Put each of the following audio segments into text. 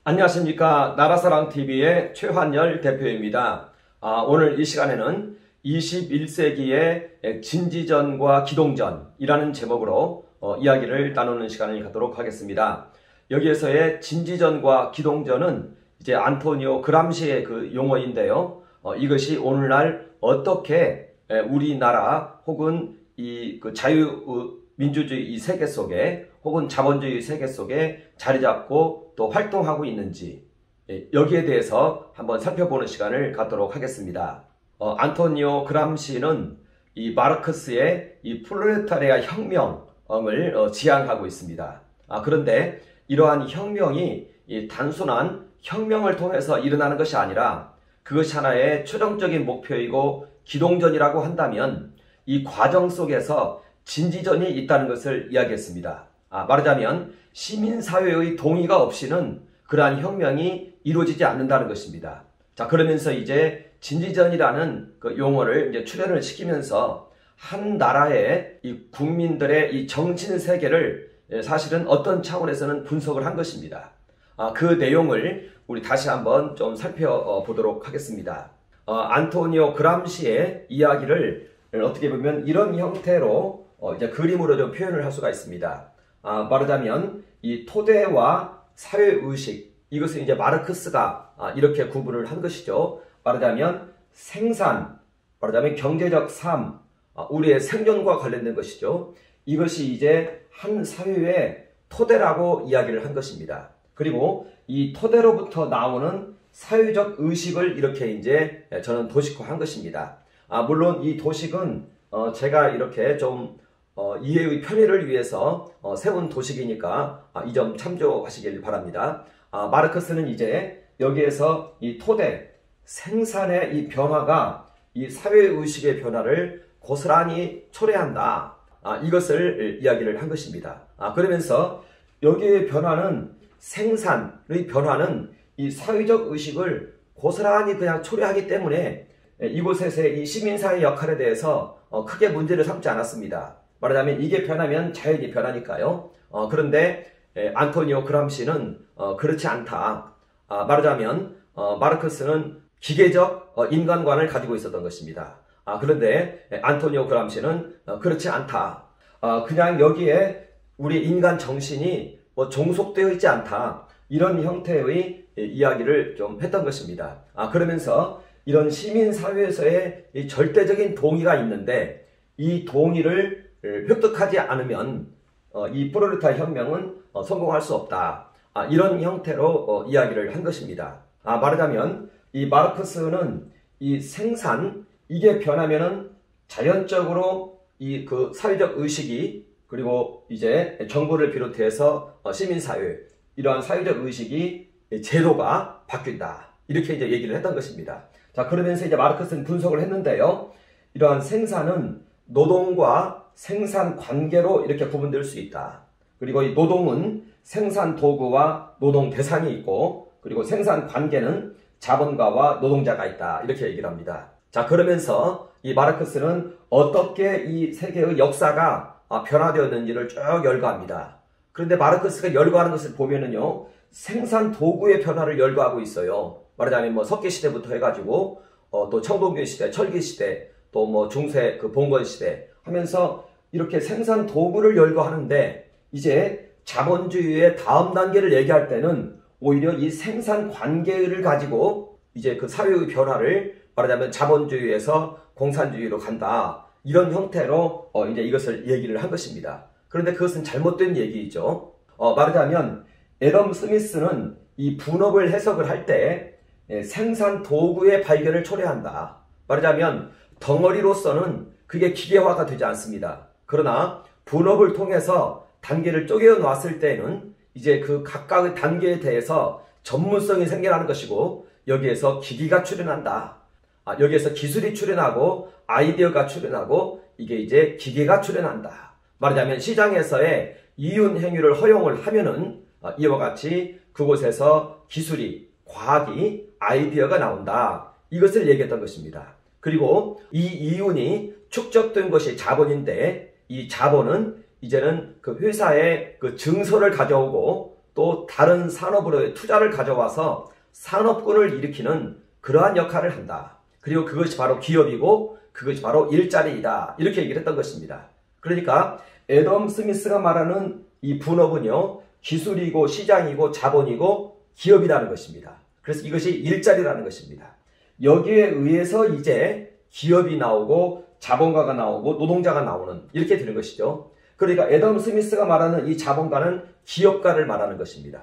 안녕하십니까. 나라사랑TV의 최환열 대표입니다. 오늘 이 시간에는 21세기의 진지전과 기동전이라는 제목으로 이야기를 나누는 시간을 갖도록 하겠습니다. 여기에서의 진지전과 기동전은 이제 안토니오 그람시의 그 용어인데요. 이것이 오늘날 어떻게 우리나라 혹은 이 자유민주주의 이 세계 속에 혹은 자본주의 세계 속에 자리 잡고 또 활동하고 있는지 여기에 대해서 한번 살펴보는 시간을 갖도록 하겠습니다. 안토니오 그람시는 이 마르크스의 이 프롤레타리아 혁명을 지향하고 있습니다. 그런데 이러한 혁명이 단순한 혁명을 통해서 일어나는 것이 아니라 그것이 하나의 최종적인 목표이고 기동전이라고 한다면 이 과정 속에서 진지전이 있다는 것을 이야기했습니다. 말하자면 시민사회의 동의가 없이는 그러한 혁명이 이루어지지 않는다는 것입니다. 그러면서 이제 진지전이라는 그 용어를 이제 출현을 시키면서 한 나라의 이 국민들의 이 정신 세계를 사실은 어떤 차원에서는 분석을 한 것입니다. 그 내용을 우리 다시 한번 좀 살펴보도록 하겠습니다. 안토니오 그람시의 이야기를 어떻게 보면 이런 형태로 이제 그림으로 좀 표현을 할 수가 있습니다. 말하자면 이 토대와 사회의식, 이것을 이제 마르크스가 이렇게 구분을 한 것이죠. 말하자면 생산, 말하자면 경제적 삶, 우리의 생존과 관련된 것이죠. 이것이 이제 한 사회의 토대라고 이야기를 한 것입니다. 그리고 이 토대로부터 나오는 사회적 의식을 이렇게 이제 저는 도식화한 것입니다. 물론 이 도식은 제가 이렇게 좀 이해의 편의를 위해서 세운 도식이니까 이 점 참조하시길 바랍니다. 마르크스는 이제 여기에서 이 토대, 생산의 이 변화가 이 사회의식의 변화를 고스란히 초래한다. 이것을 이야기를 한 것입니다. 그러면서 여기의 변화는 생산의 변화는 이 사회적 의식을 고스란히 그냥 초래하기 때문에 이곳에서의 이 시민사회 역할에 대해서 크게 문제를 삼지 않았습니다. 말하자면 이게 변하면 자연이 변하니까요. 그런데 안토니오 그람시는 그렇지 않다. 말하자면 마르크스는 기계적 인간관을 가지고 있었던 것입니다. 그런데 안토니오 그람시는 그렇지 않다. 그냥 여기에 우리 인간 정신이 종속되어 있지 않다. 이런 형태의 이야기를 좀 했던 것입니다. 그러면서 이런 시민사회에서의 이 절대적인 동의가 있는데 이 동의를 획득하지 않으면 이 프롤레타리아 혁명은 성공할 수 없다. 이런 형태로 이야기를 한 것입니다. 말하자면 이 마르크스는 이 생산, 이게 변하면은 자연적으로 이 그 사회적 의식이 그리고 이제 정부를 비롯해서 시민사회, 이러한 사회적 의식이 제도가 바뀐다. 이렇게 이제 얘기를 했던 것입니다. 그러면서 이제 마르크스는 분석을 했는데요. 이러한 생산은 노동과 생산 관계로 이렇게 구분될 수 있다. 그리고 이 노동은 생산 도구와 노동 대상이 있고, 그리고 생산 관계는 자본가와 노동자가 있다. 이렇게 얘기를 합니다. 그러면서 이 마르크스는 어떻게 이 세계의 역사가 변화되었는지를 쭉 열거합니다. 그런데 마르크스가 열거하는 것을 보면은요, 생산 도구의 변화를 열거하고 있어요. 말하자면 석기시대부터 해가지고 또 청동기 시대, 철기 시대, 또 중세 그 봉건 시대 하면서 이렇게 생산 도구를 열거하는데, 이제 자본주의의 다음 단계를 얘기할 때는 오히려 이 생산 관계를 가지고 이제 그 사회의 변화를 말하자면 자본주의에서 공산주의로 간다. 이런 형태로 이제 이것을 얘기를 한 것입니다. 그런데 그것은 잘못된 얘기이죠. 말하자면 애덤 스미스는 이 분업을 해석을 할 때 생산 도구의 발견을 초래한다. 말하자면 덩어리로서는 그게 기계화가 되지 않습니다. 그러나 분업을 통해서 단계를 쪼개어 놨을 때는 이제 그 각각의 단계에 대해서 전문성이 생겨나는 것이고, 여기에서 기기가 출현한다. 여기에서 기술이 출현하고 아이디어가 출현하고 이게 이제 기계가 출현한다. 말하자면 시장에서의 이윤 행위를 허용을 하면은 이와 같이 그곳에서 기술이, 과학이, 아이디어가 나온다. 이것을 얘기했던 것입니다. 그리고 이 이윤이 축적된 것이 자본인데, 이 자본은 이제는 그 회사의 그 증서를 가져오고 또 다른 산업으로의 투자를 가져와서 산업군을 일으키는 그러한 역할을 한다. 그리고 그것이 바로 기업이고 그것이 바로 일자리이다. 이렇게 얘기를 했던 것입니다. 그러니까 애덤 스미스가 말하는 이 분업은요, 기술이고 시장이고 자본이고 기업이라는 것입니다. 그래서 이것이 일자리라는 것입니다. 여기에 의해서 이제 기업이 나오고 자본가가 나오고 노동자가 나오는 이렇게 되는 것이죠. 그러니까 애덤 스미스가 말하는 이 자본가는 기업가를 말하는 것입니다.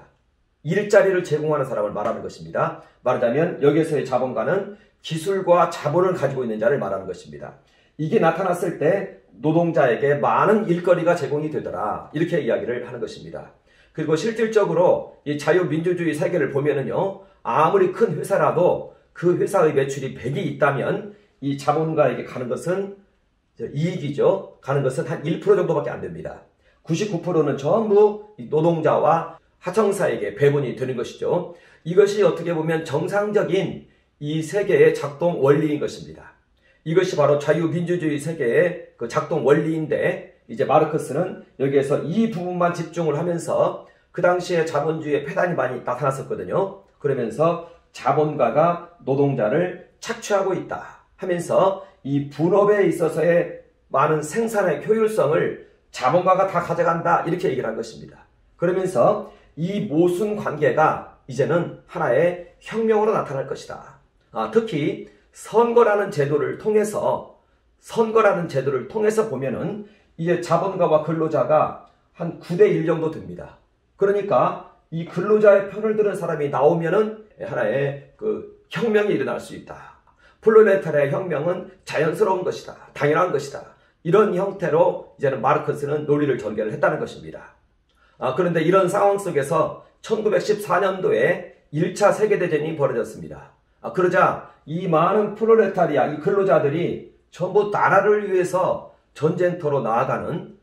일자리를 제공하는 사람을 말하는 것입니다. 말하자면 여기에서의 자본가는 기술과 자본을 가지고 있는 자를 말하는 것입니다. 이게 나타났을 때 노동자에게 많은 일거리가 제공이 되더라. 이렇게 이야기를 하는 것입니다. 그리고 실질적으로 이 자유민주주의 세계를 보면은요, 아무리 큰 회사라도 그 회사의 매출이 100이 있다면 이 자본가에게 가는 것은 이익이죠. 가는 것은 한 1% 정도밖에 안 됩니다. 99%는 전부 노동자와 하청사에게 배분이 되는 것이죠. 이것이 어떻게 보면 정상적인 이 세계의 작동 원리인 것입니다. 이것이 바로 자유민주주의 세계의 그 작동 원리인데, 이제 마르크스는 여기에서 이 부분만 집중을 하면서 그 당시에 자본주의의 폐단이 많이 나타났었거든요. 그러면서 자본가가 노동자를 착취하고 있다 하면서 이 분업에 있어서의 많은 생산의 효율성을 자본가가 다 가져간다, 이렇게 얘기를 한 것입니다. 그러면서 이 모순 관계가 이제는 하나의 혁명으로 나타날 것이다. 특히 선거라는 제도를 통해서 보면은 이제 자본가와 근로자가 한 9대1 정도 됩니다. 그러니까 이 근로자의 편을 드는 사람이 나오면은 하나의 그 혁명이 일어날 수 있다. 프롤레타리아 혁명은 자연스러운 것이다. 당연한 것이다. 이런 형태로 이제는 마르크스는 논리를 전개를 했다는 것입니다. 그런데 이런 상황 속에서 1914년도에 1차 세계대전이 벌어졌습니다. 그러자 이 많은 프롤레타리아, 이 근로자들이 전부 나라를 위해서 전쟁터로 나아가는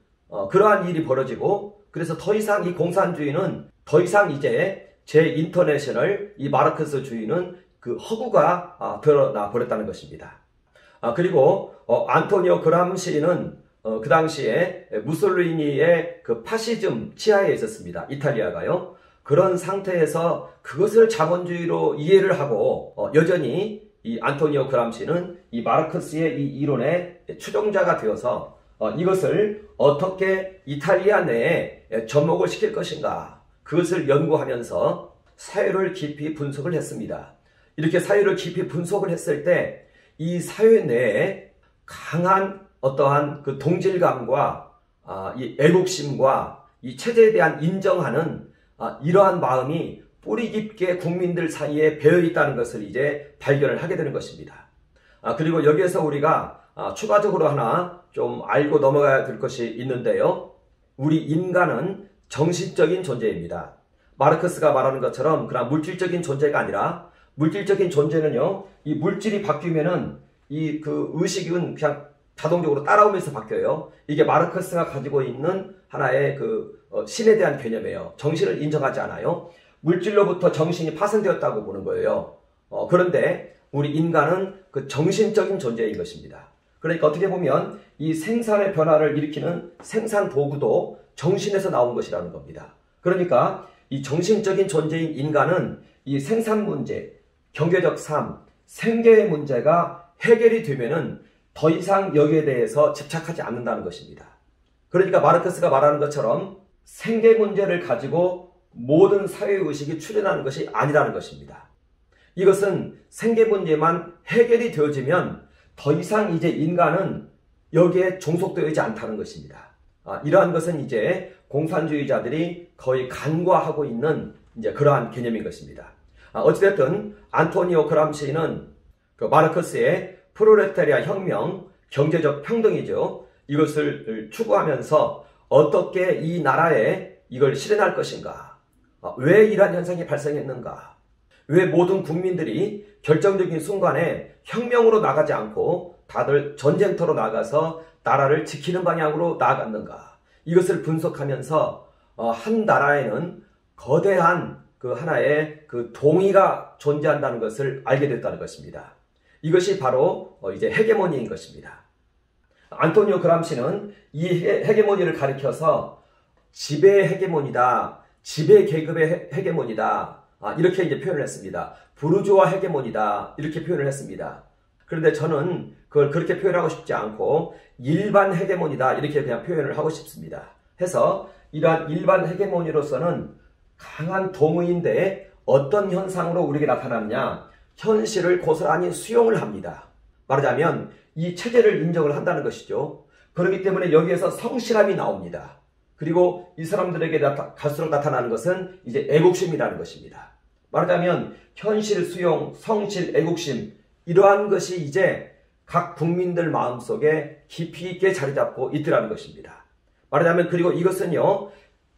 그러한 일이 벌어지고, 그래서 더 이상 이 공산주의는 더 이상 이제 제 인터내셔널 이 마르크스주의는 그 허구가 드러나 버렸다는 것입니다. 그리고 안토니오 그람시는 그 당시에 무솔리니의 그 파시즘 치하에 있었습니다. 이탈리아가요. 그런 상태에서 그것을 자본주의로 이해를 하고 여전히 이 안토니오 그람시는 이 마르크스의 이 이론의 추종자가 되어서 이것을 어떻게 이탈리아 내에 접목을 시킬 것인가, 그것을 연구하면서 사회를 깊이 분석을 했습니다. 이렇게 사회를 깊이 분석을 했을 때 이 사회 내에 강한 어떠한 그 동질감과 이 애국심과 이 체제에 대한 인정하는 이러한 마음이 뿌리 깊게 국민들 사이에 배어 있다는 것을 이제 발견을 하게 되는 것입니다. 그리고 여기에서 우리가 추가적으로 하나 좀 알고 넘어가야 될 것이 있는데요. 우리 인간은 정신적인 존재입니다. 마르크스가 말하는 것처럼 그냥 물질적인 존재가 아니라, 물질적인 존재는요, 이 물질이 바뀌면은 이 그 의식은 그냥 자동적으로 따라오면서 바뀌어요. 이게 마르크스가 가지고 있는 하나의 그 신에 대한 개념이에요. 정신을 인정하지 않아요. 물질로부터 정신이 파생되었다고 보는 거예요. 그런데 우리 인간은 그 정신적인 존재인 것입니다. 그러니까 어떻게 보면 이 생산의 변화를 일으키는 생산 도구도 정신에서 나온 것이라는 겁니다. 그러니까 이 정신적인 존재인 인간은 이 생산 문제, 경제적 삶, 생계의 문제가 해결이 되면은 더 이상 여기에 대해서 집착하지 않는다는 것입니다. 그러니까 마르크스가 말하는 것처럼 생계 문제를 가지고 모든 사회의식이 출현하는 것이 아니라는 것입니다. 이것은 생계 문제만 해결이 되어지면 더 이상 이제 인간은 여기에 종속되어 있지 않다는 것입니다. 이러한 것은 이제 공산주의자들이 거의 간과하고 있는 이제 그러한 개념인 것입니다. 어찌됐든 안토니오 그람시는 그 마르크스의 프롤레타리아 혁명, 경제적 평등이죠. 이것을 추구하면서 어떻게 이 나라에 이걸 실현할 것인가? 왜 이러한 현상이 발생했는가? 왜 모든 국민들이 결정적인 순간에 혁명으로 나가지 않고 다들 전쟁터로 나가서 나라를 지키는 방향으로 나아갔는가? 이것을 분석하면서 한 나라에는 거대한 그 하나의 그 동의가 존재한다는 것을 알게 됐다는 것입니다. 이것이 바로 이제 헤게모니인 것입니다. 안토니오 그람시는 이 헤게모니를 가리켜서 지배의 헤게모니다, 지배 계급의 헤게몬이다. 이렇게 이제 표현을 했습니다. 부르주아 헤게몬이다. 이렇게 표현을 했습니다. 그런데 저는 그걸 그렇게 표현하고 싶지 않고 일반 헤게몬이다. 이렇게 그냥 표현을 하고 싶습니다. 해서 이러한 일반 헤게몬이로서는 강한 동의인데 어떤 현상으로 우리에게 나타나느냐? 현실을 고스란히 수용을 합니다. 말하자면 이 체제를 인정을 한다는 것이죠. 그렇기 때문에 여기에서 성실함이 나옵니다. 그리고 이 사람들에게 갈수록 나타나는 것은 이제 애국심이라는 것입니다. 말하자면 현실 수용, 성실, 애국심 이러한 것이 이제 각 국민들 마음속에 깊이 있게 자리 잡고 있더라는 것입니다. 말하자면 그리고 이것은요.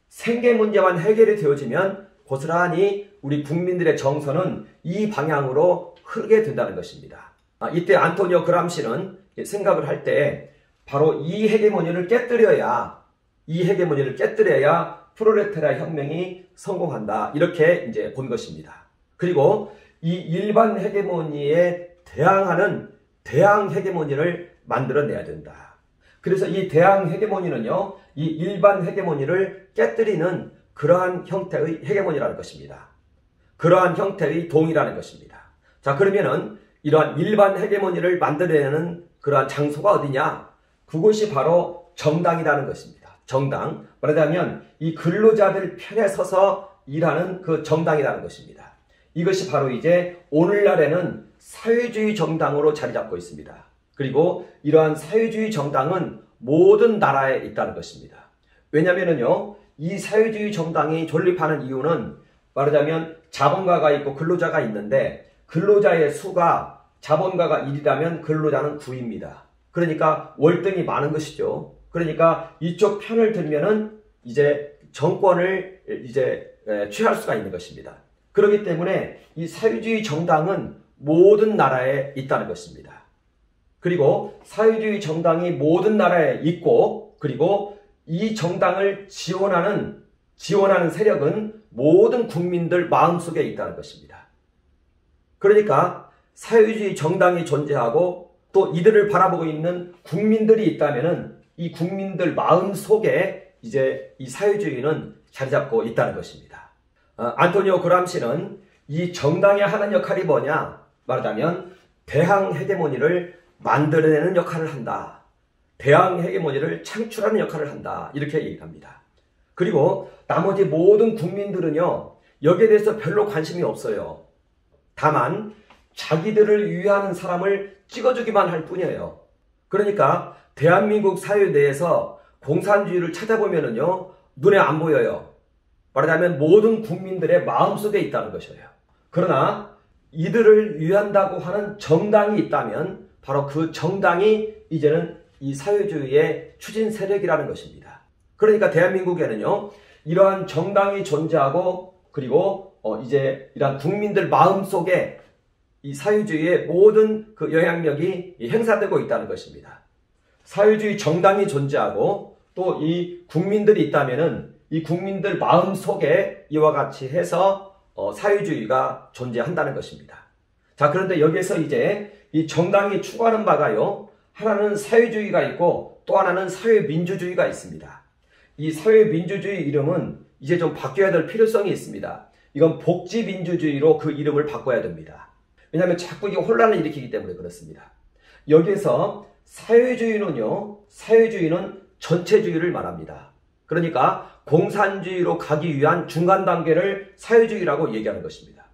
생계 문제만 해결이 되어지면 고스란히 우리 국민들의 정서는 이 방향으로 흐르게 된다는 것입니다. 이때 안토니오 그람시는 생각을 할 때 바로 이 헤게모니를 깨뜨려야 프롤레타리아 혁명이 성공한다. 이렇게 이제 본 것입니다. 그리고 이 일반 헤게모니에 대항하는 대항 헤게모니를 만들어내야 된다. 그래서 이 대항 헤게모니는요, 이 일반 헤게모니를 깨뜨리는 그러한 형태의 헤게모니라는 것입니다. 그러한 형태의 동이라는 것입니다. 자, 그러면은 이러한 일반 헤게모니를 만들어내는 그러한 장소가 어디냐? 그곳이 바로 정당이라는 것입니다. 정당. 말하자면 이 근로자들 편에 서서 일하는 그 정당이라는 것입니다. 이것이 바로 이제 오늘날에는 사회주의 정당으로 자리 잡고 있습니다. 그리고 이러한 사회주의 정당은 모든 나라에 있다는 것입니다. 왜냐면은요, 이 사회주의 정당이 존립하는 이유는 말하자면 자본가가 있고 근로자가 있는데 근로자의 수가 자본가가 1이라면 근로자는 9입니다. 그러니까 월등히 많은 것이죠. 그러니까 이쪽 편을 들면은 이제 정권을 이제 취할 수가 있는 것입니다. 그렇기 때문에 이 사회주의 정당은 모든 나라에 있다는 것입니다. 그리고 사회주의 정당이 모든 나라에 있고 그리고 이 정당을 지원하는 세력은 모든 국민들 마음속에 있다는 것입니다. 그러니까 사회주의 정당이 존재하고 또 이들을 바라보고 있는 국민들이 있다면은 이 국민들 마음속에 이제 이 사회주의는 자리 잡고 있다는 것입니다. 안토니오 그람시는 이 정당이 하는 역할이 뭐냐? 말하자면 대항 헤게모니를 만들어내는 역할을 한다. 대항 헤게모니를 창출하는 역할을 한다. 이렇게 얘기합니다. 그리고 나머지 모든 국민들은요, 여기에 대해서 별로 관심이 없어요. 다만 자기들을 위하는 사람을 찍어주기만 할 뿐이에요. 그러니까 대한민국 사회 내에서 공산주의를 찾아보면은요, 눈에 안 보여요. 말하자면 모든 국민들의 마음속에 있다는 것이에요. 그러나 이들을 위한다고 하는 정당이 있다면 바로 그 정당이 이제는 이 사회주의의 추진 세력이라는 것입니다. 그러니까 대한민국에는요, 이러한 정당이 존재하고 그리고 이제 이러한 국민들 마음속에 이 사회주의의 모든 그 영향력이 행사되고 있다는 것입니다. 사회주의 정당이 존재하고 또 이 국민들이 있다면은 이 국민들 마음속에 이와 같이 해서 사회주의가 존재한다는 것입니다. 자, 그런데 여기에서 이제 이 정당이 추구하는 바가요, 하나는 사회주의가 있고 또 하나는 사회민주주의가 있습니다. 이 사회민주주의 이름은 이제 좀 바뀌어야 될 필요성이 있습니다. 이건 복지민주주의로 그 이름을 바꿔야 됩니다. 왜냐하면 자꾸 이게 혼란을 일으키기 때문에 그렇습니다. 여기에서 사회주의는 전체주의를 말합니다. 그러니까 공산주의로 가기 위한 중간 단계를 사회주의라고 얘기하는 것입니다.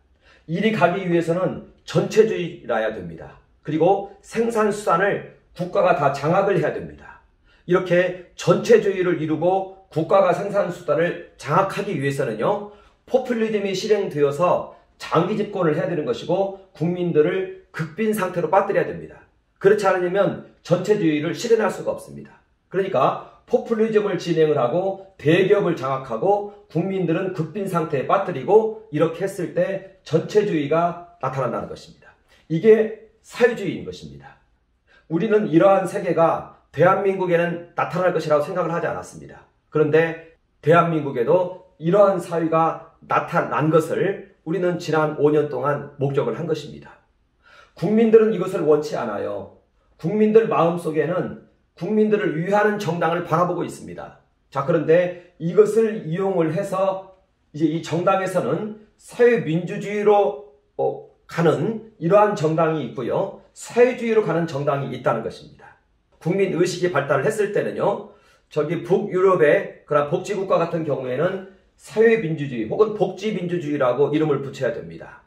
이리 가기 위해서는 전체주의라야 됩니다. 그리고 생산수단을 국가가 다 장악을 해야 됩니다. 이렇게 전체주의를 이루고 국가가 생산수단을 장악하기 위해서는요, 포퓰리즘이 실행되어서 장기 집권을 해야 되는 것이고 국민들을 극빈 상태로 빠뜨려야 됩니다. 그렇지 않으면 전체주의를 실현할 수가 없습니다. 그러니까 포퓰리즘을 진행을 하고 대기업을 장악하고 국민들은 극빈 상태에 빠뜨리고 이렇게 했을 때 전체주의가 나타난다는 것입니다. 이게 사회주의인 것입니다. 우리는 이러한 세계가 대한민국에는 나타날 것이라고 생각을 하지 않았습니다. 그런데 대한민국에도 이러한 사회가 나타난 것을 우리는 지난 5년 동안 목격을 한 것입니다. 국민들은 이것을 원치 않아요. 국민들 마음속에는 국민들을 위하는 정당을 바라보고 있습니다. 자, 그런데 이것을 이용을 해서 이제 이 정당에서는 사회민주주의로 가는 이러한 정당이 있고요. 사회주의로 가는 정당이 있다는 것입니다. 국민의식이 발달을 했을 때는요. 저기 북유럽의 그런 복지국가 같은 경우에는 사회민주주의 혹은 복지민주주의라고 이름을 붙여야 됩니다.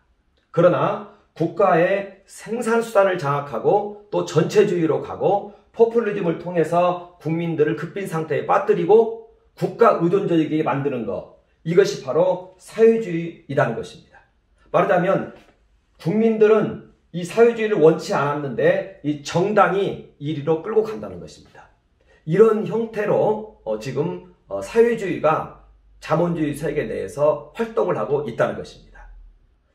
그러나 국가의 생산수단을 장악하고 또 전체주의로 가고 포퓰리즘을 통해서 국민들을 급빈 상태에 빠뜨리고 국가 의존적이게 만드는 것, 이것이 바로 사회주의이라는 것입니다. 말하자면 국민들은 이 사회주의를 원치 않았는데 이 정당이 이리로 끌고 간다는 것입니다. 이런 형태로 지금 사회주의가 자본주의 세계 내에서 활동을 하고 있다는 것입니다.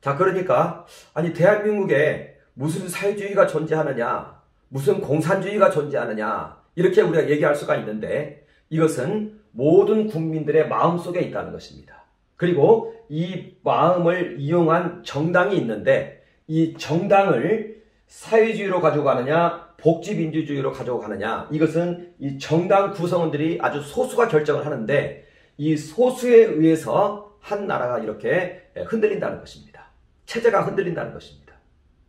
자, 그러니까 아니 대한민국에 무슨 사회주의가 존재하느냐, 무슨 공산주의가 존재하느냐 이렇게 우리가 얘기할 수가 있는데 이것은 모든 국민들의 마음속에 있다는 것입니다. 그리고 이 마음을 이용한 정당이 있는데 이 정당을 사회주의로 가지고 가느냐 복지민주주의로 가지고 가느냐, 이것은 이 정당 구성원들이 아주 소수가 결정을 하는데 이 소수에 의해서 한 나라가 이렇게 흔들린다는 것입니다. 체제가 흔들린다는 것입니다.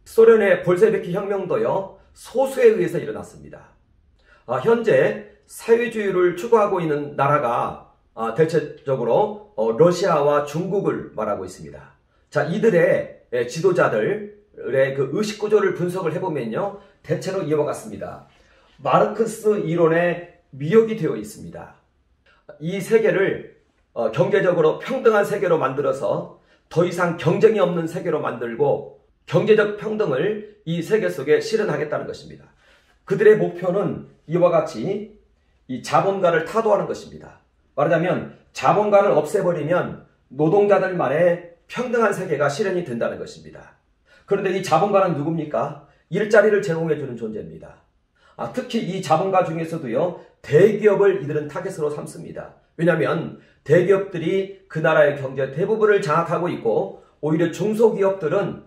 소련의 볼셰비키 혁명도요, 소수에 의해서 일어났습니다. 현재 사회주의를 추구하고 있는 나라가 대체적으로 러시아와 중국을 말하고 있습니다. 자, 이들의 지도자들의 그 의식구조를 분석을 해보면요, 대체로 이와 같습니다. 마르크스 이론에 미혹이 되어 있습니다. 이 세계를 경제적으로 평등한 세계로 만들어서 더 이상 경쟁이 없는 세계로 만들고 경제적 평등을 이 세계 속에 실현하겠다는 것입니다. 그들의 목표는 이와 같이 이 자본가를 타도하는 것입니다. 말하자면 자본가를 없애버리면 노동자들만의 평등한 세계가 실현이 된다는 것입니다. 그런데 이 자본가는 누굽니까? 일자리를 제공해주는 존재입니다. 특히 이 자본가 중에서도요, 대기업을 이들은 타겟으로 삼습니다. 왜냐하면 대기업들이 그 나라의 경제 대부분을 장악하고 있고 오히려 중소기업들은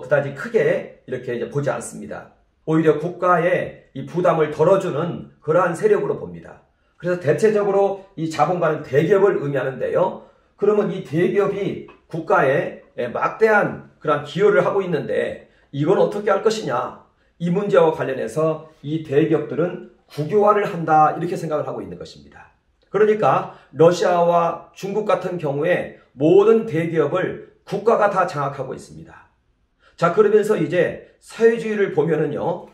그다지 크게 이렇게 이제 보지 않습니다. 오히려 국가의 이 부담을 덜어주는 그러한 세력으로 봅니다. 그래서 대체적으로 이 자본가는 대기업을 의미하는데요. 그러면 이 대기업이 국가에 막대한 그런 기여를 하고 있는데 이건 어떻게 할 것이냐? 이 문제와 관련해서 이 대기업들은 국유화를 한다 이렇게 생각을 하고 있는 것입니다. 그러니까 러시아와 중국 같은 경우에 모든 대기업을 국가가 다 장악하고 있습니다. 자, 그러면서 이제 사회주의를 보면은요,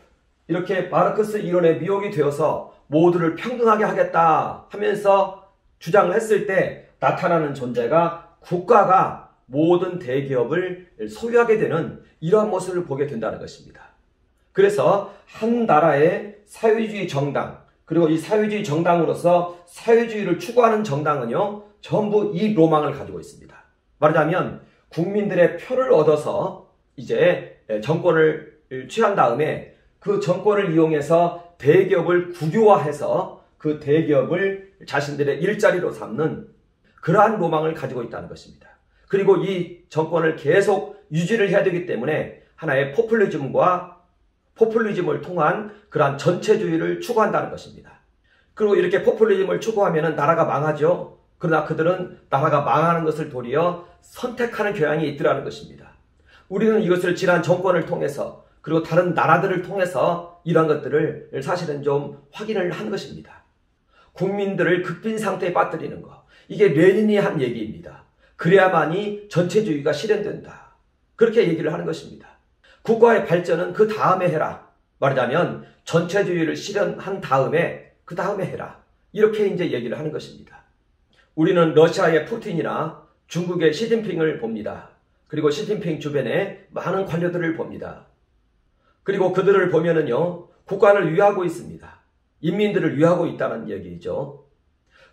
이렇게 마르크스 이론에 미혹이 되어서 모두를 평등하게 하겠다 하면서 주장을 했을 때 나타나는 존재가 국가가 모든 대기업을 소유하게 되는 이러한 모습을 보게 된다는 것입니다. 그래서 한 나라의 사회주의 정당, 그리고 이 사회주의 정당으로서 사회주의를 추구하는 정당은요, 전부 이 로망을 가지고 있습니다. 말하자면 국민들의 표를 얻어서 이제 정권을 취한 다음에 그 정권을 이용해서 대기업을 국유화해서 그 대기업을 자신들의 일자리로 삼는 그러한 로망을 가지고 있다는 것입니다. 그리고 이 정권을 계속 유지를 해야 되기 때문에 하나의 포퓰리즘을 통한 그러한 전체주의를 추구한다는 것입니다. 그리고 이렇게 포퓰리즘을 추구하면 나라가 망하죠. 그러나 그들은 나라가 망하는 것을 도리어 선택하는 경향이 있더라는 것입니다. 우리는 이것을 지난 정권을 통해서 그리고 다른 나라들을 통해서 이러한 것들을 사실은 좀 확인을 한 것입니다. 국민들을 급빈 상태에 빠뜨리는 것. 이게 레닌이 한 얘기입니다. 그래야만이 전체주의가 실현된다. 그렇게 얘기를 하는 것입니다. 국가의 발전은 그 다음에 해라. 말하자면 전체주의를 실현한 다음에 그 다음에 해라. 이렇게 이제 얘기를 하는 것입니다. 우리는 러시아의 푸틴이나 중국의 시진핑을 봅니다. 그리고 시진핑 주변에 많은 관료들을 봅니다. 그리고 그들을 보면은요, 국가를 위하고 있습니다. 인민들을 위하고 있다는 얘기죠.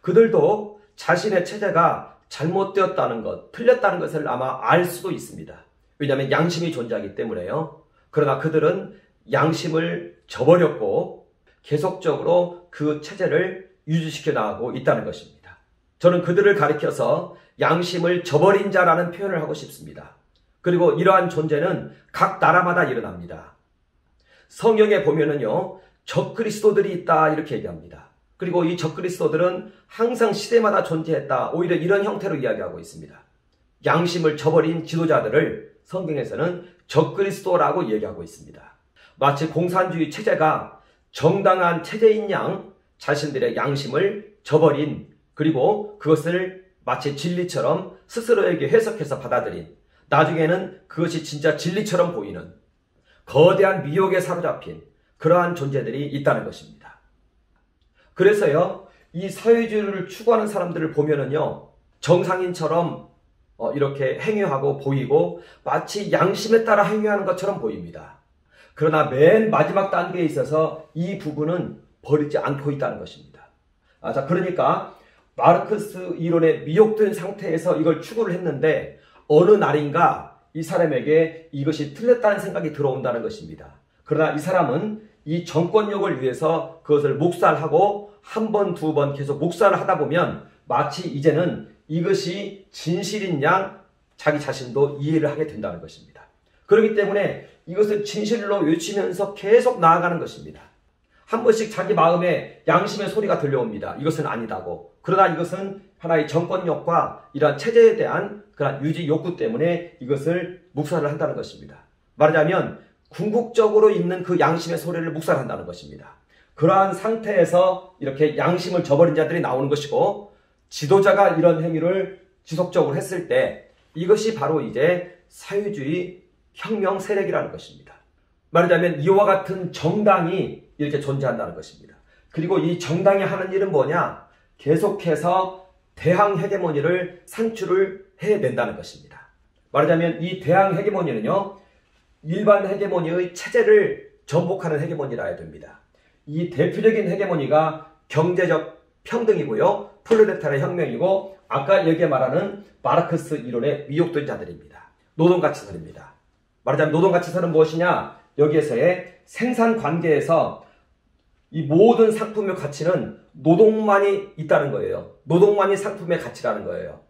그들도 자신의 체제가 잘못되었다는 것, 틀렸다는 것을 아마 알 수도 있습니다. 왜냐하면 양심이 존재하기 때문에요. 그러나 그들은 양심을 저버렸고 계속적으로 그 체제를 유지시켜 나가고 있다는 것입니다. 저는 그들을 가리켜서 양심을 저버린 자라는 표현을 하고 싶습니다. 그리고 이러한 존재는 각 나라마다 일어납니다. 성경에 보면은요, 적그리스도들이 있다 이렇게 얘기합니다. 그리고 이 적그리스도들은 항상 시대마다 존재했다. 오히려 이런 형태로 이야기하고 있습니다. 양심을 저버린 지도자들을 성경에서는 적그리스도라고 얘기하고 있습니다. 마치 공산주의 체제가 정당한 체제인 양 자신들의 양심을 저버린, 그리고 그것을 마치 진리처럼 스스로에게 해석해서 받아들인, 나중에는 그것이 진짜 진리처럼 보이는 거대한 미혹에 사로잡힌 그러한 존재들이 있다는 것입니다. 그래서요, 이 사회주의를 추구하는 사람들을 보면은요, 정상인처럼 이렇게 행위하고 보이고 마치 양심에 따라 행위하는 것처럼 보입니다. 그러나 맨 마지막 단계에 있어서 이 부분은 버리지 않고 있다는 것입니다. 자, 그러니까 마르크스 이론에 미혹된 상태에서 이걸 추구를 했는데 어느 날인가 이 사람에게 이것이 틀렸다는 생각이 들어온다는 것입니다. 그러나 이 사람은 이 정권력을 위해서 그것을 묵살하고 한 번, 두 번 계속 묵살을 하다 보면 마치 이제는 이것이 진실인 양 자기 자신도 이해를 하게 된다는 것입니다. 그렇기 때문에 이것을 진실로 외치면서 계속 나아가는 것입니다. 한 번씩 자기 마음에 양심의 소리가 들려옵니다. 이것은 아니다고. 그러나 이것은 하나의 정권력과 이러한 체제에 대한 그런 유지 욕구 때문에 이것을 묵살을 한다는 것입니다. 말하자면 궁극적으로 있는 그 양심의 소리를 묵살한다는 것입니다. 그러한 상태에서 이렇게 양심을 저버린 자들이 나오는 것이고, 지도자가 이런 행위를 지속적으로 했을 때 이것이 바로 이제 사회주의 혁명 세력이라는 것입니다. 말하자면 이와 같은 정당이 이렇게 존재한다는 것입니다. 그리고 이 정당이 하는 일은 뭐냐? 계속해서 대항 헤게모니를 산출을 해낸다는 것입니다. 말하자면 이 대항 헤게모니는요, 일반 헤게모니의 체제를 전복하는 헤게모니라 해야 됩니다. 이 대표적인 헤게모니가 경제적 평등이고요, 프롤레타르 혁명이고, 아까 여기에 말하는 마르크스 이론의 미혹된 자들입니다. 노동가치설입니다. 말하자면 노동가치설은 무엇이냐? 여기에서의 생산관계에서 이 모든 상품의 가치는 노동만이 있다는 거예요. 노동만이 상품의 가치라는 거예요.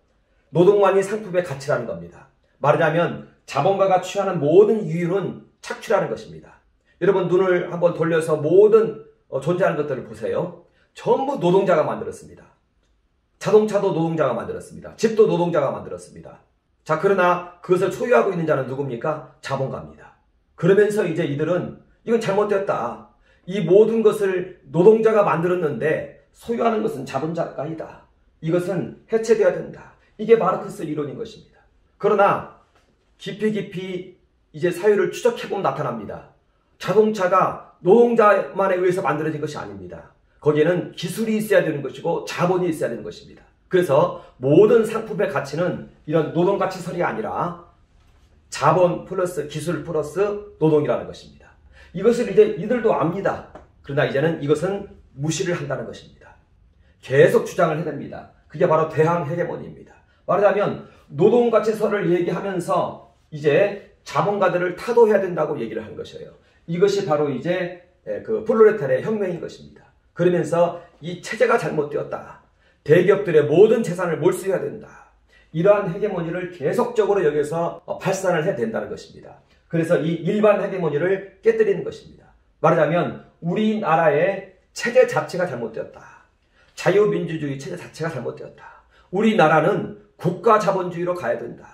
노동만이 상품의 가치라는 겁니다. 말하자면 자본가가 취하는 모든 이유는 착취라는 것입니다. 여러분 눈을 한번 돌려서 모든 존재하는 것들을 보세요. 전부 노동자가 만들었습니다. 자동차도 노동자가 만들었습니다. 집도 노동자가 만들었습니다. 자, 그러나 그것을 소유하고 있는 자는 누굽니까? 자본가입니다. 그러면서 이제 이들은 이건 잘못됐다. 이 모든 것을 노동자가 만들었는데 소유하는 것은 자본가이다. 이것은 해체되어야 된다. 이게 마르크스 이론인 것입니다. 그러나 깊이 이제 사유를 추적해보면 나타납니다. 자동차가 노동자만에 의해서 만들어진 것이 아닙니다. 거기에는 기술이 있어야 되는 것이고 자본이 있어야 되는 것입니다. 그래서 모든 상품의 가치는 이런 노동가치설이 아니라 자본 플러스 기술 플러스 노동이라는 것입니다. 이것을 이제 이들도 압니다. 그러나 이제는 이것은 무시를 한다는 것입니다. 계속 주장을 해냅니다. 그게 바로 대항 헤게모니입니다. 말하자면 노동가치설을 얘기하면서 이제 자본가들을 타도해야 된다고 얘기를 한 것이에요. 이것이 바로 이제 그 프롤레타르의 혁명인 것입니다. 그러면서 이 체제가 잘못되었다. 대기업들의 모든 재산을 몰수해야 된다. 이러한 헤게모니를 계속적으로 여기서 발산을 해야 된다는 것입니다. 그래서 이 일반 헤게모니를 깨뜨리는 것입니다. 말하자면 우리나라의 체제 자체가 잘못되었다. 자유민주주의 체제 자체가 잘못되었다. 우리나라는 국가 자본주의로 가야 된다.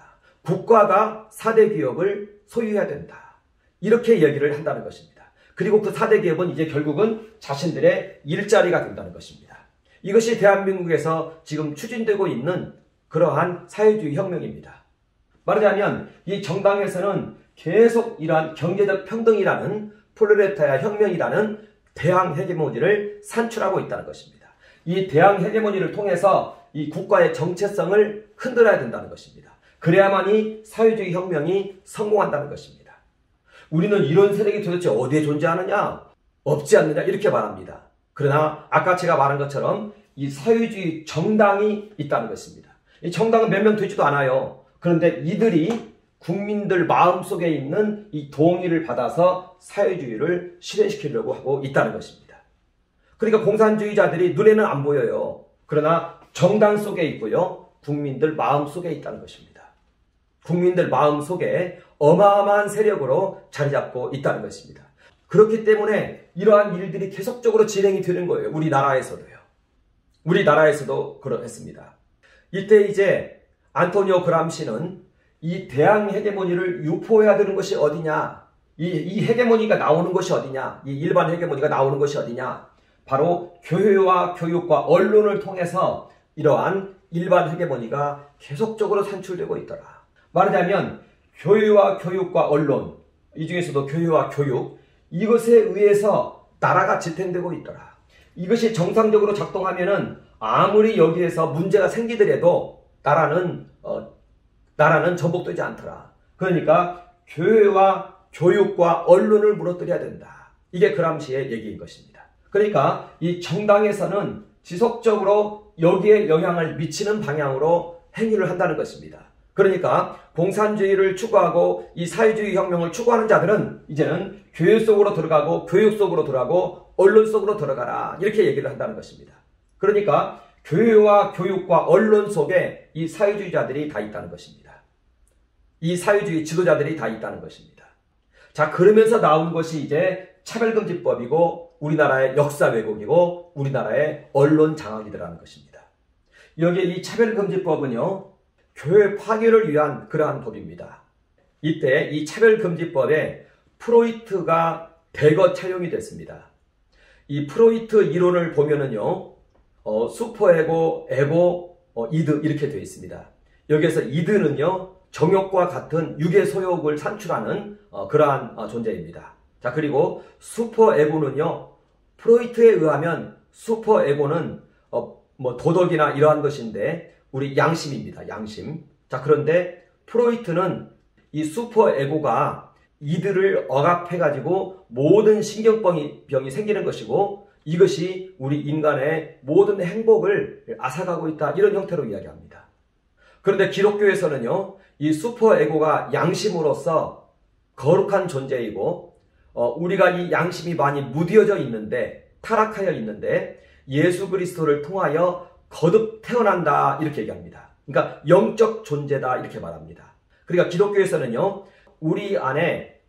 국가가 4대 기업을 소유해야 된다. 이렇게 얘기를 한다는 것입니다. 그리고 그 4대 기업은 이제 결국은 자신들의 일자리가 된다는 것입니다. 이것이 대한민국에서 지금 추진되고 있는 그러한 사회주의 혁명입니다. 말하자면 이 정당에서는 계속 이러한 경제적 평등이라는 프롤레타리아 혁명이라는 대항 헤게모니를 산출하고 있다는 것입니다. 이 대항 헤게모니를 통해서 이 국가의 정체성을 흔들어야 된다는 것입니다. 그래야만이 사회주의 혁명이 성공한다는 것입니다. 우리는 이런 세력이 도대체 어디에 존재하느냐? 없지 않느냐? 이렇게 말합니다. 그러나 아까 제가 말한 것처럼 이 사회주의 정당이 있다는 것입니다. 이 정당은 몇 명 되지도 않아요. 그런데 이들이 국민들 마음속에 있는 이 동의를 받아서 사회주의를 실현시키려고 하고 있다는 것입니다. 그러니까 공산주의자들이 눈에는 안 보여요. 그러나 정당 속에 있고요. 국민들 마음속에 있다는 것입니다. 국민들 마음속에 어마어마한 세력으로 자리 잡고 있다는 것입니다. 그렇기 때문에 이러한 일들이 계속적으로 진행이 되는 거예요. 우리나라에서도요. 우리나라에서도 그렇습니다. 이때 이제 안토니오 그람시는 이 대항 헤게모니를 유포해야 되는 것이 어디냐? 이 헤게모니가 나오는 것이 어디냐? 이 일반 헤게모니가 나오는 것이 어디냐? 바로 교회와 교육과 언론을 통해서 이러한 일반 헤게모니가 계속적으로 산출되고 있더라. 말하자면 교회와 교육과 언론, 이 중에서도 교회와 교육, 이것에 의해서 나라가 지탱되고 있더라. 이것이 정상적으로 작동하면은 아무리 여기에서 문제가 생기더라도 나라는 전복되지 않더라. 그러니까 교회와 교육과 언론을 무너뜨려야 된다. 이게 그람시의 얘기인 것입니다. 그러니까 이 정당에서는 지속적으로 여기에 영향을 미치는 방향으로 행위를 한다는 것입니다. 그러니까 공산주의를 추구하고 이 사회주의 혁명을 추구하는 자들은 이제는 교회 속으로 들어가고 교육 속으로 들어가고 언론 속으로 들어가라, 이렇게 얘기를 한다는 것입니다. 그러니까 교회와 교육과 언론 속에 이 사회주의자들이 다 있다는 것입니다. 이 사회주의 지도자들이 다 있다는 것입니다. 자, 그러면서 나온 것이 이제 차별금지법이고 우리나라의 역사 왜곡이고 우리나라의 언론 장악이라는 것입니다. 여기에 이 차별금지법은요, 교회 파괴를 위한 그러한 법입니다. 이때 이 차별금지법에 프로이트가 대거 차용이 됐습니다. 이 프로이트 이론을 보면은요, 슈퍼에고, 에고, 이드 이렇게 되어 있습니다. 여기에서 이드는요, 정욕과 같은 육의 소욕을 산출하는 그러한 존재입니다. 자, 그리고 슈퍼에고는요, 프로이트에 의하면 슈퍼에고는 도덕이나 이러한 것인데 우리 양심입니다. 양심. 자, 그런데 프로이트는 이 슈퍼에고가 이들을 억압해가지고 모든 신경병이 생기는 것이고 이것이 우리 인간의 모든 행복을 앗아가고 있다, 이런 형태로 이야기합니다. 그런데 기독교에서는요, 이 슈퍼에고가 양심으로서 거룩한 존재이고 우리가 이 양심이 많이 무뎌져 있는데, 타락하여 있는데 예수 그리스도를 통하여 거듭 태어난다, 이렇게 얘기합니다. 그러니까 영적 존재다, 이렇게 말합니다. 그러니까 기독교에서는요, 우리 안에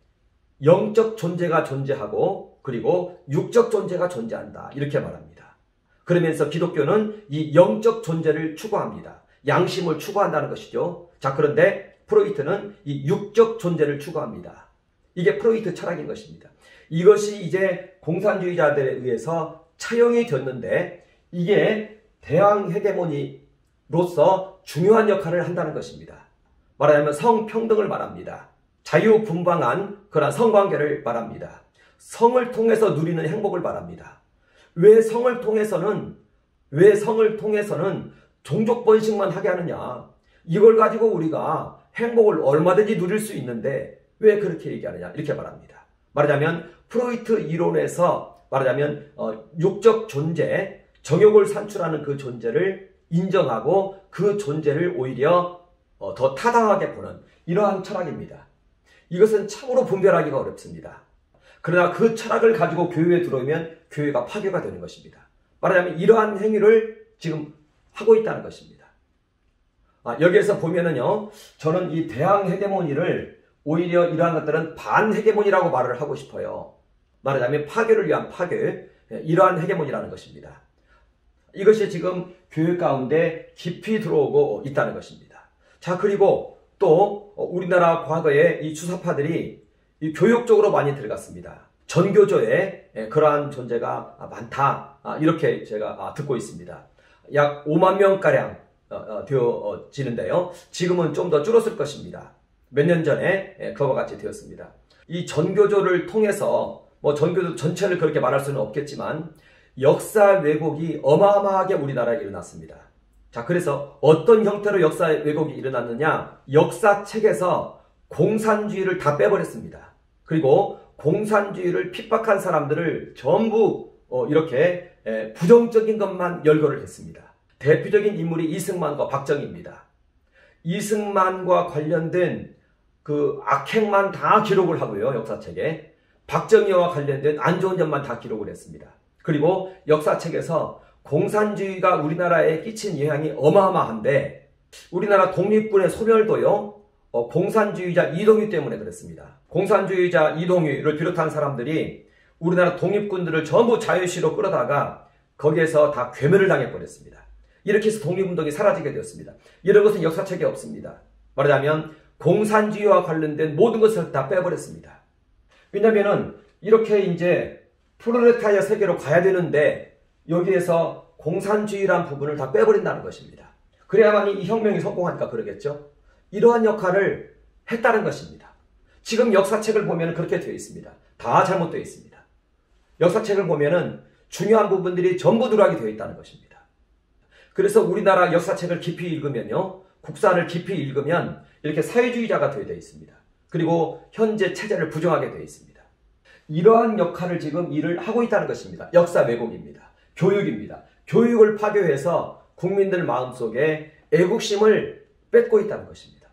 영적 존재가 존재하고 그리고 육적 존재가 존재한다, 이렇게 말합니다. 그러면서 기독교는 이 영적 존재를 추구합니다. 양심을 추구한다는 것이죠. 자, 그런데 프로이트는 이 육적 존재를 추구합니다. 이게 프로이트 철학인 것입니다. 이것이 이제 공산주의자들에 의해서 차용이 됐는데 이게 대항 헤게모니로서 중요한 역할을 한다는 것입니다. 말하자면 성평등을 말합니다. 자유분방한 그런 성관계를 말합니다. 성을 통해서 누리는 행복을 말합니다. 왜 성을 통해서는 종족 번식만 하게 하느냐? 이걸 가지고 우리가 행복을 얼마든지 누릴 수 있는데 왜 그렇게 얘기하느냐? 이렇게 말합니다. 말하자면 프로이트 이론에서 말하자면 육적 존재, 정욕을 산출하는 그 존재를 인정하고 그 존재를 오히려 더 타당하게 보는 이러한 철학입니다. 이것은 참으로 분별하기가 어렵습니다. 그러나 그 철학을 가지고 교회에 들어오면 교회가 파괴가 되는 것입니다. 말하자면 이러한 행위를 지금 하고 있다는 것입니다. 여기에서 보면은요, 저는 이 대항 헤게모니를 오히려 이러한 것들은 반 헤게모니라고 말을 하고 싶어요. 말하자면 파괴를 위한 파괴, 이러한 헤게모니라는 것입니다. 이것이 지금 교회 가운데 깊이 들어오고 있다는 것입니다. 자, 그리고 또 우리나라 과거에 이 주사파들이 이 교육적으로 많이 들어갔습니다. 전교조에 그러한 존재가 많다, 이렇게 제가 듣고 있습니다. 약 5만 명가량 되어지는데요. 지금은 좀 더 줄었을 것입니다. 몇 년 전에 그와 같이 되었습니다. 이 전교조를 통해서 전교조 전체를 그렇게 말할 수는 없겠지만 역사 왜곡이 어마어마하게 우리나라에 일어났습니다. 자, 그래서 어떤 형태로 역사 왜곡이 일어났느냐? 역사책에서 공산주의를 다 빼버렸습니다. 그리고 공산주의를 핍박한 사람들을 전부 이렇게 부정적인 것만 열거를 했습니다. 대표적인 인물이 이승만과 박정희입니다. 이승만과 관련된 그 악행만 다 기록을 하고요, 역사책에. 박정희와 관련된 안 좋은 점만 다 기록을 했습니다. 그리고 역사책에서 공산주의가 우리나라에 끼친 영향이 어마어마한데 우리나라 독립군의 소멸도요, 공산주의자 이동유 때문에 그랬습니다. 공산주의자 이동유를 비롯한 사람들이 우리나라 독립군들을 전부 자유시로 끌어다가 거기에서 다 괴멸을 당해버렸습니다. 이렇게 해서 독립운동이 사라지게 되었습니다. 이런 것은 역사책에 없습니다. 말하자면 공산주의와 관련된 모든 것을 다 빼버렸습니다. 왜냐하면 이렇게 이제 프롤레타리아 세계로 가야 되는데 여기에서 공산주의란 부분을 다 빼버린다는 것입니다. 그래야만 이 혁명이 성공하니까 그러겠죠. 이러한 역할을 했다는 것입니다. 지금 역사책을 보면 그렇게 되어 있습니다. 다 잘못되어 있습니다. 역사책을 보면 중요한 부분들이 전부 누락이 되어 있다는 것입니다. 그래서 우리나라 역사책을 깊이 읽으면요, 국사를 깊이 읽으면 이렇게 사회주의자가 되어 있습니다. 그리고 현재 체제를 부정하게 되어 있습니다. 이러한 역할을 지금 일을 하고 있다는 것입니다. 역사 왜곡입니다. 교육입니다. 교육을 파괴해서 국민들 마음속에 애국심을 뺏고 있다는 것입니다.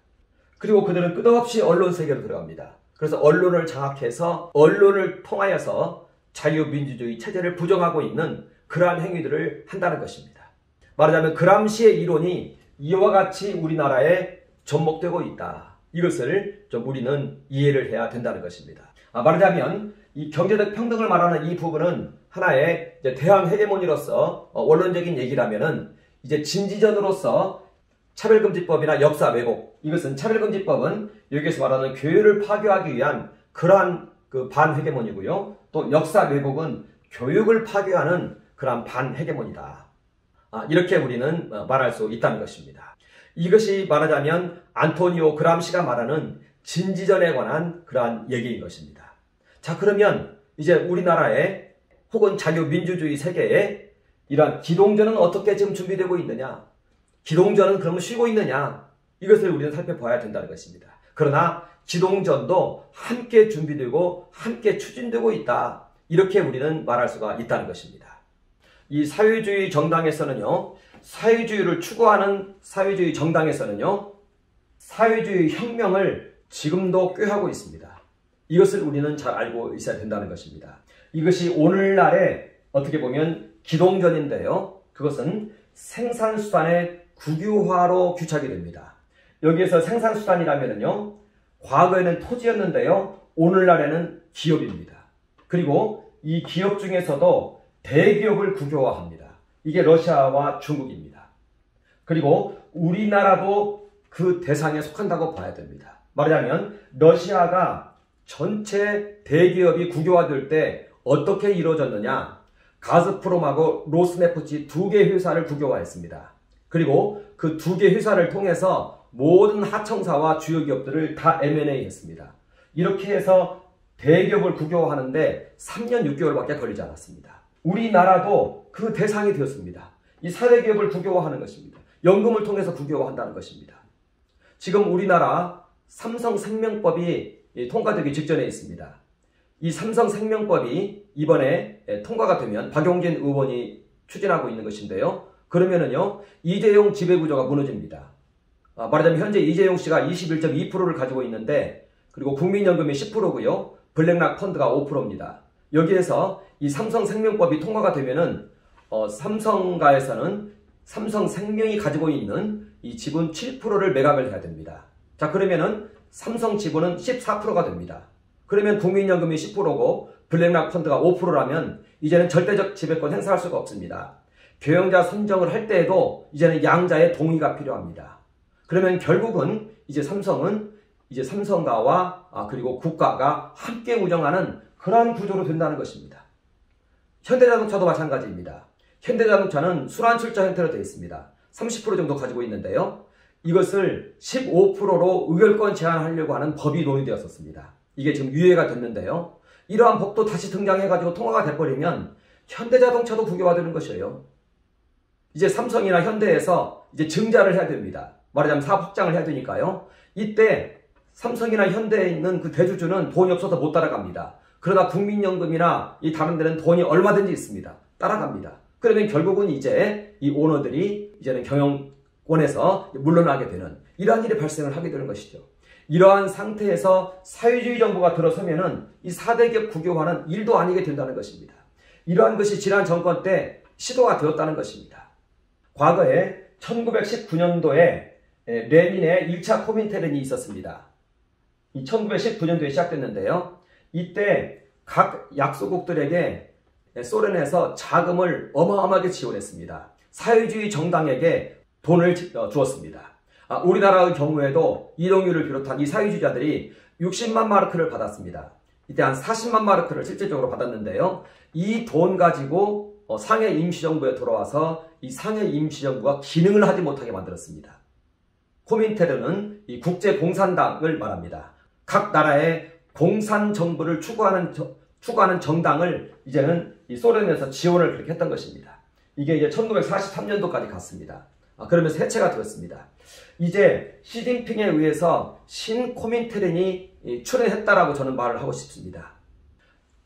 그리고 그들은 끝없이 언론 세계로 들어갑니다. 그래서 언론을 장악해서 언론을 통하여서 자유민주주의 체제를 부정하고 있는 그러한 행위들을 한다는 것입니다. 말하자면 그람시의 이론이 이와 같이 우리나라에 접목되고 있다. 이것을 좀 우리는 이해를 해야 된다는 것입니다. 말하자면 이 경제적 평등을 말하는 이 부분은 하나의 이제 대항 헤게모니로서 원론적인 얘기라면은 이제 진지전으로서 차별금지법이나 역사 왜곡, 이것은 차별금지법은 여기에서 말하는 교육을 파괴하기 위한 그러한 그 반헤게모니고요. 또 역사 왜곡은 교육을 파괴하는 그러한 반헤게모니다. 이렇게 우리는 말할 수 있다는 것입니다. 이것이 말하자면 안토니오 그람시가 말하는 진지전에 관한 그러한 얘기인 것입니다. 자, 그러면 이제 우리나라에 혹은 자유민주주의 세계에 이러한 기동전은 어떻게 지금 준비되고 있느냐? 기동전은 그러면 쉬고 있느냐? 이것을 우리는 살펴봐야 된다는 것입니다. 그러나 기동전도 함께 준비되고 함께 추진되고 있다. 이렇게 우리는 말할 수가 있다는 것입니다. 이 사회주의 정당에서는요, 사회주의를 추구하는 사회주의 정당에서는요, 사회주의 혁명을 지금도 꾀하고 있습니다. 이것을 우리는 잘 알고 있어야 된다는 것입니다. 이것이 오늘날의 어떻게 보면 기동전인데요. 그것은 생산수단의 국유화로 규착이 됩니다. 여기에서 생산수단이라면요, 과거에는 토지였는데요, 오늘날에는 기업입니다. 그리고 이 기업 중에서도 대기업을 국유화합니다. 이게 러시아와 중국입니다. 그리고 우리나라도 그 대상에 속한다고 봐야 됩니다. 말하자면 러시아가 전체 대기업이 국유화될 때 어떻게 이루어졌느냐? 가스프롬하고 로스네프치 두 개 회사를 국유화했습니다. 그리고 그 두 개 회사를 통해서 모든 하청사와 주요 기업들을 다 M&A 했습니다. 이렇게 해서 대기업을 국유화하는데 3년 6개월밖에 걸리지 않았습니다. 우리나라도 그 대상이 되었습니다. 이 4대 기업을 국유화하는 것입니다. 연금을 통해서 국유화한다는 것입니다. 지금 우리나라 삼성생명법이 통과되기 직전에 있습니다. 이 삼성생명법이 이번에 통과가 되면 박용진 의원이 추진하고 있는 것인데요. 그러면은요, 이재용 지배구조가 무너집니다. 말하자면 현재 이재용 씨가 21.2%를 가지고 있는데, 그리고 국민연금이 10%고요. 블랙락 펀드가 5%입니다. 여기에서 이 삼성생명법이 통과가 되면은 삼성가에서는 삼성생명이 가지고 있는 이 지분 7%를 매각을 해야 됩니다. 자, 그러면은 삼성 지분은 14%가 됩니다. 그러면 국민연금이 10%고 블랙락 펀드가 5%라면 이제는 절대적 지배권 행사할 수가 없습니다. 경영자 선정을 할 때에도 이제는 양자의 동의가 필요합니다. 그러면 결국은 이제 삼성은 이제 삼성가와 그리고 국가가 함께 운영하는 그러한 구조로 된다는 것입니다. 현대자동차도 마찬가지입니다. 현대자동차는 순환출자 형태로 되어 있습니다. 30% 정도 가지고 있는데요. 이것을 15%로 의결권 제한하려고 하는 법이 논의되었었습니다. 이게 지금 유예가 됐는데요. 이러한 법도 다시 등장해가지고 통과가 돼버리면 현대자동차도 국유화되는 것이에요. 이제 삼성이나 현대에서 이제 증자를 해야 됩니다. 말하자면 사업 확장을 해야 되니까요. 이때 삼성이나 현대에 있는 그 대주주는 돈이 없어서 못 따라갑니다. 그러나 국민연금이나 이 다른 데는 돈이 얼마든지 있습니다. 따라갑니다. 그러면 결국은 이제 이 오너들이 이제는 경영권에서 물러나게 되는 이러한 일이 발생을 하게 되는 것이죠. 이러한 상태에서 사회주의 정부가 들어서면은 이 4대 기업 국유화는 일도 아니게 된다는 것입니다. 이러한 것이 지난 정권 때 시도가 되었다는 것입니다. 과거에 1919년도에 레닌의 1차 코민테른이 있었습니다. 이 1919년도에 시작됐는데요. 이때 각 약소국들에게 소련에서 자금을 어마어마하게 지원했습니다. 사회주의 정당에게 돈을 주었습니다. 우리나라의 경우에도 이동유를 비롯한 이 사회주의자들이 60만 마르크를 받았습니다. 이때 한 40만 마르크를 실질적으로 받았는데요. 이 돈 가지고 상해 임시정부에 돌아와서 이 상해 임시정부가 기능을 하지 못하게 만들었습니다. 코민테르는 이 국제공산당을 말합니다. 각 나라의 공산정부를 추구하는 정당을 이제는 이 소련에서 지원을 그렇게 했던 것입니다. 이게 이제 1943년도까지 갔습니다. 그러면서 해체가 되었습니다. 이제 시진핑에 의해서 신코민테른이 출연했다라고 저는 말을 하고 싶습니다.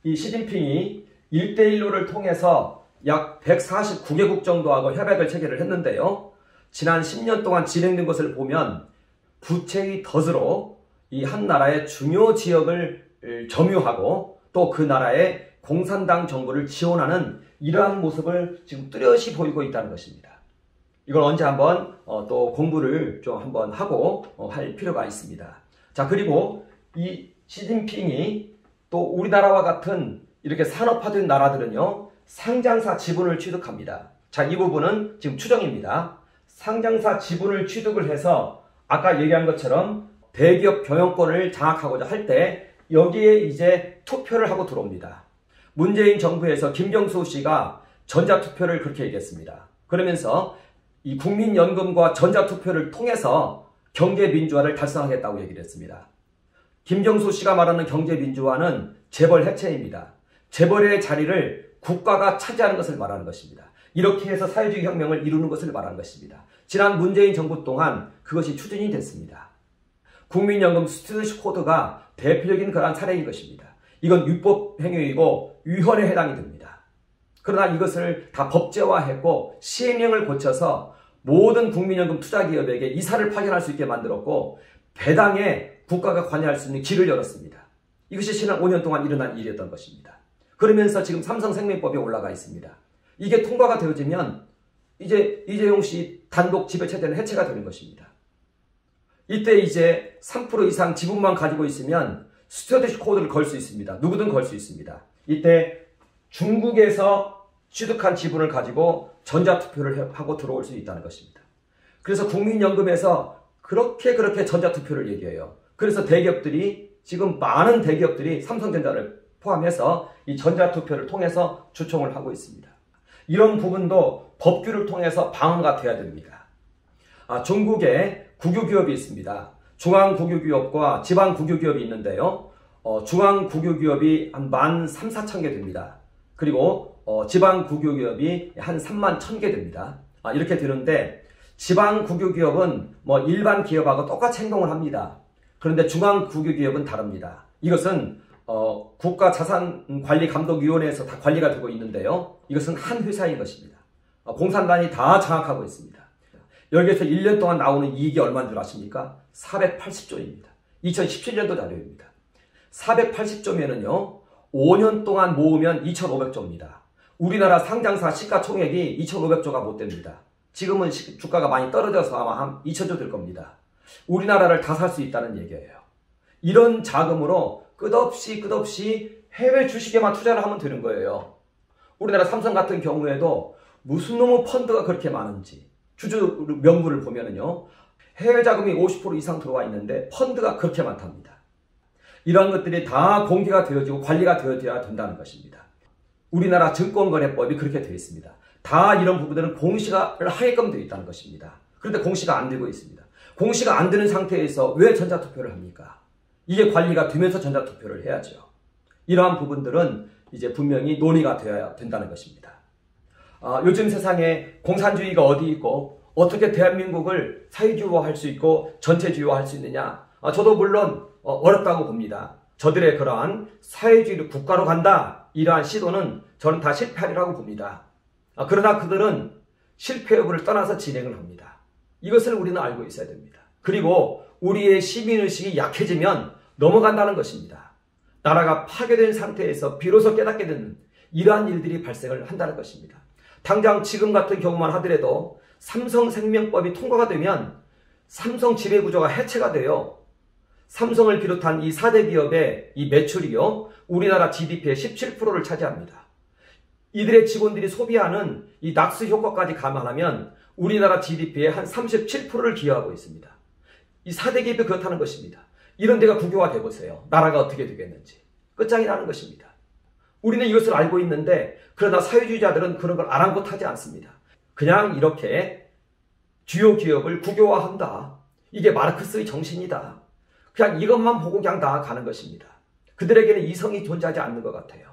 이 시진핑이 1대1로를 통해서 약 149개국 정도하고 협약을 체결을 했는데요. 지난 10년 동안 진행된 것을 보면 부채의 덫으로 이 한 나라의 중요 지역을 점유하고 또 그 나라의 공산당 정부를 지원하는 이러한 모습을 지금 뚜렷이 보이고 있다는 것입니다. 이걸 언제 한번 또 공부를 좀 한번 하고 할 필요가 있습니다. 자, 그리고 이 시진핑이 또 우리나라와 같은 이렇게 산업화된 나라들은요, 상장사 지분을 취득합니다. 자, 이 부분은 지금 추정입니다. 상장사 지분을 취득을 해서 아까 얘기한 것처럼 대기업 경영권을 장악하고자 할 때 여기에 이제 투표를 하고 들어옵니다. 문재인 정부에서 김경수 씨가 전자투표를 그렇게 얘기했습니다. 그러면서 이 국민연금과 전자투표를 통해서 경제민주화를 달성하겠다고 얘기를 했습니다. 김경수 씨가 말하는 경제민주화는 재벌 해체입니다. 재벌의 자리를 국가가 차지하는 것을 말하는 것입니다. 이렇게 해서 사회주의 혁명을 이루는 것을 말하는 것입니다. 지난 문재인 정부 동안 그것이 추진이 됐습니다. 국민연금 스튜어드십 코드가 대표적인 그러한 사례인 것입니다. 이건 위법 행위이고 위헌에 해당이 됩니다. 그러나 이것을 다 법제화했고 시행령을 고쳐서 모든 국민연금 투자기업에게 이사를 파견할 수 있게 만들었고 배당에 국가가 관여할 수 있는 길을 열었습니다. 이것이 지난 5년 동안 일어난 일이었던 것입니다. 그러면서 지금 삼성생명법이 올라가 있습니다. 이게 통과가 되어지면 이제 이재용 씨 단독 지배체제는 해체가 되는 것입니다. 이때 이제 3% 이상 지분만 가지고 있으면 스튜어드십 코드를 걸 수 있습니다. 누구든 걸 수 있습니다. 이때 중국에서 취득한 지분을 가지고 전자투표를 하고 들어올 수 있다는 것입니다. 그래서 국민연금에서 그렇게 전자투표를 얘기해요. 그래서 대기업들이 지금 많은 대기업들이 삼성전자를 포함해서 이 전자투표를 통해서 추총을 하고 있습니다. 이런 부분도 법규를 통해서 방어가 돼야 됩니다. 중국에 국유기업이 있습니다. 중앙국유기업과 지방국유기업이 있는데요. 중앙국유기업이 한 13,4천 개 됩니다. 그리고 지방국유기업이 한 31,000개 됩니다. 이렇게 되는데 지방국유기업은 뭐 일반 기업하고 똑같이 행동을 합니다. 그런데 중앙국유기업은 다릅니다. 이것은 국가자산관리감독위원회에서 다 관리가 되고 있는데요. 이것은 한 회사인 것입니다. 공산당이 다 장악하고 있습니다. 여기에서 1년 동안 나오는 이익이 얼마인 줄 아십니까? 480조입니다. 2017년도 자료입니다. 480조면은요, 5년 동안 모으면 2,500조입니다. 우리나라 상장사 시가총액이 2,500조가 못 됩니다. 지금은 주가가 많이 떨어져서 아마 한 2,000조 될 겁니다. 우리나라를 다 살 수 있다는 얘기예요. 이런 자금으로 끝없이 해외 주식에만 투자를 하면 되는 거예요. 우리나라 삼성 같은 경우에도 무슨 놈의 펀드가 그렇게 많은지 주주 명부를 보면은요, 해외 자금이 50% 이상 들어와 있는데 펀드가 그렇게 많답니다. 이러한 것들이 다 공개가 되어지고 관리가 되어져야 된다는 것입니다. 우리나라 증권거래법이 그렇게 되어 있습니다. 다 이런 부분들은 공시를 하게끔 되어 있다는 것입니다. 그런데 공시가 안 되고 있습니다. 공시가 안 되는 상태에서 왜 전자투표를 합니까? 이게 관리가 되면서 전자투표를 해야죠. 이러한 부분들은 이제 분명히 논의가 되어야 된다는 것입니다. 요즘 세상에 공산주의가 어디 있고 어떻게 대한민국을 사회주의화할 수 있고 전체주의화할 수 있느냐, 저도 물론 어렵다고 봅니다. 저들의 그러한 사회주의를 국가로 간다, 이러한 시도는 저는 다 실패하리라고 봅니다. 그러나 그들은 실패 여부를 떠나서 진행을 합니다. 이것을 우리는 알고 있어야 됩니다. 그리고 우리의 시민의식이 약해지면 넘어간다는 것입니다. 나라가 파괴된 상태에서 비로소 깨닫게 되는 이러한 일들이 발생을 한다는 것입니다. 당장 지금 같은 경우만 하더라도 삼성생명법이 통과가 되면 삼성 지배구조가 해체가 돼요. 삼성을 비롯한 이 4대 기업의 이 매출이요, 우리나라 GDP의 17%를 차지합니다. 이들의 직원들이 소비하는 이 낙수 효과까지 감안하면 우리나라 GDP의 한 37%를 기여하고 있습니다. 이 4대 기업이 그렇다는 것입니다. 이런 데가 국유화돼 보세요. 나라가 어떻게 되겠는지. 끝장이 나는 것입니다. 우리는 이것을 알고 있는데 그러나 사회주의자들은 그런 걸 아랑곳하지 않습니다. 그냥 이렇게 주요 기업을 국유화한다. 이게 마르크스의 정신이다. 그냥 이것만 보고 그냥 나아가는 것입니다. 그들에게는 이성이 존재하지 않는 것 같아요.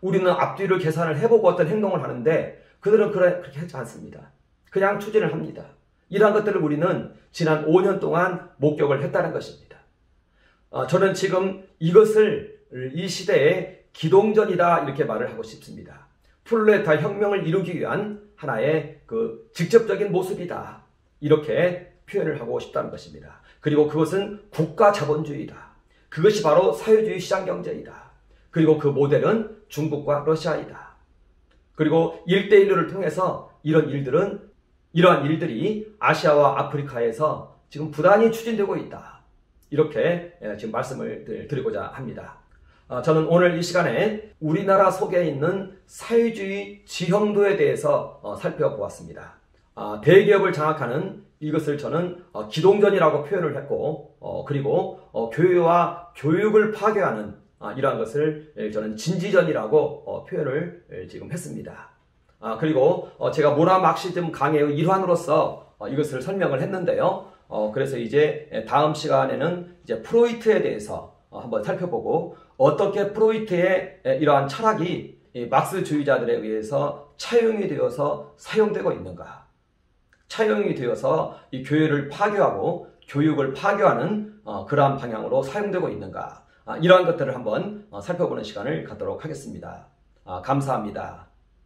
우리는 앞뒤를 계산을 해보고 어떤 행동을 하는데 그들은 그렇게 하지 않습니다. 그냥 추진을 합니다. 이러한 것들을 우리는 지난 5년 동안 목격을 했다는 것입니다. 저는 지금 이것을 이 시대의 기동전이다 이렇게 말을 하고 싶습니다. 프롤레타 혁명을 이루기 위한 하나의 그 직접적인 모습이다. 이렇게 표현을 하고 싶다는 것입니다. 그리고 그것은 국가 자본주의다. 그것이 바로 사회주의 시장경제이다. 그리고 그 모델은 중국과 러시아이다. 그리고 1대1을 통해서 이러한 일들이 아시아와 아프리카에서 지금 부단히 추진되고 있다. 이렇게 지금 말씀을 드리고자 합니다. 저는 오늘 이 시간에 우리나라 속에 있는 사회주의 지형도에 대해서 살펴보았습니다. 대기업을 장악하는 이것을 저는 기동전이라고 표현을 했고 그리고 교회와 교육을 파괴하는 이러한 것을 저는 진지전이라고 표현을 지금 했습니다. 그리고 제가 모라막시즘 강의의 일환으로서 이것을 설명을 했는데요. 그래서 이제 다음 시간에는 이제 프로이트에 대해서 한번 살펴보고 어떻게 프로이트의 이러한 철학이 막스주의자들에 의해서 차용이 되어서 사용되고 있는가. 차용이 되어서 이 교회를 파괴하고 교육을 파괴하는 그러한 방향으로 사용되고 있는가. 이러한 것들을 한번 살펴보는 시간을 갖도록 하겠습니다. 감사합니다.